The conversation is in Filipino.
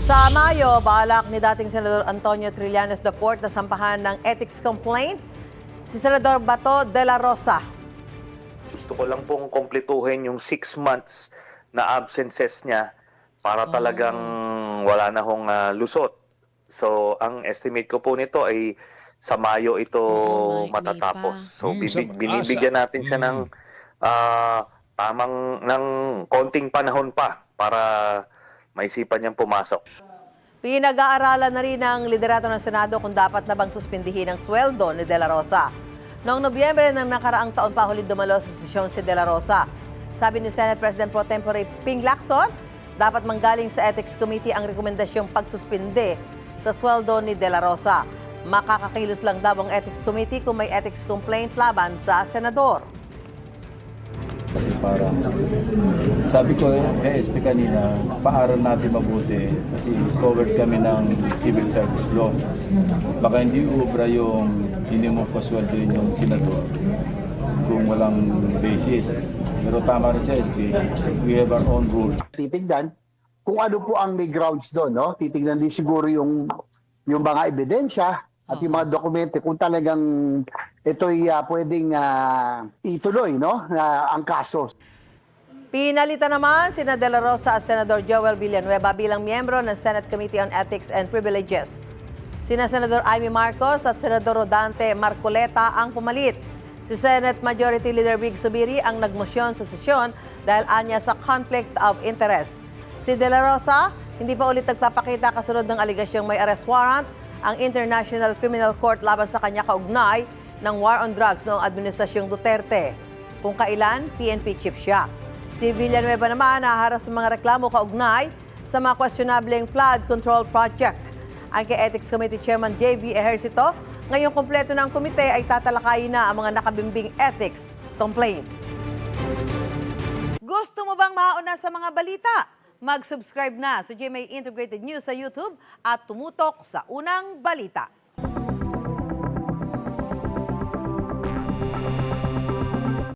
Sa Mayo, balak ni dating Senador Antonio Trillanes IV na sampahan ng ethics complaint si Senador Bato de la Rosa. Gusto ko lang pong kumpletuhin yung 6 months na absences niya para talagang wala na hong lusot. So, ang estimate ko po nito ay sa Mayo ito May matatapos. pa. So, binibigyan natin siya ng ng konting panahon pa para maisipan niyang pumasok. Pinag-aaralan na rin ng liderato ng Senado kung dapat na bang suspindihin ang sweldo ni De La Rosa. Noong Nobyembre ng nakaraang taon pa huli dumalo sa sesyon si De La Rosa. Sabi ni Senate President Pro Tempore Ping Lacson, dapat manggaling sa Ethics Committee ang rekomendasyong pagsuspinde sa sweldo ni De La Rosa. Makakakilos lang daw ang Ethics Committee kung may ethics complaint laban sa senador. Kasi parang, sabi ko kay SP kanina, paaral natin mabuti kasi covered kami ng civil service law. Baka hindi ubra yung hindi mo pasweldo yung senador kung walang basis. Pero tama rin sa SP, we have our own rules. Titignan kung ano po ang may grounds doon, no? Titignan din siguro yung mga ebidensya at yung mga dokumente kung talagang ito'y pwedeng ituloy, no? Ang kaso. Pinalitan naman sina De La Rosa at Senador Joel Villanueva bilang miyembro ng Senate Committee on Ethics and Privileges. Sina Senador Amy Marcos at Senador Rodante Marcoleta ang pumalit. Si Senate Majority Leader Big Zubiri ang nagmosyon sa sesyon dahil anya sa conflict of interest. Si De La Rosa, hindi pa ulit nagpapakita kasunod ng aligasyong may arrest warrant ang International Criminal Court laban sa kanya kaugnay ng war on drugs noong Administrasyong Duterte, kung kailan PNP chief siya. Si Villanueva naman naharap sa mga reklamo kaugnay sa mga questionableng flood control project. Ang kay Ethics Committee Chairman J.V. Ejercito, ngayong kumpleto ng komite ay tatalakayin na ang mga nakabimbing ethics complaint. Gusto mo bang mauna sa mga balita? Mag-subscribe na sa GMA Integrated News sa YouTube at tumutok sa unang balita.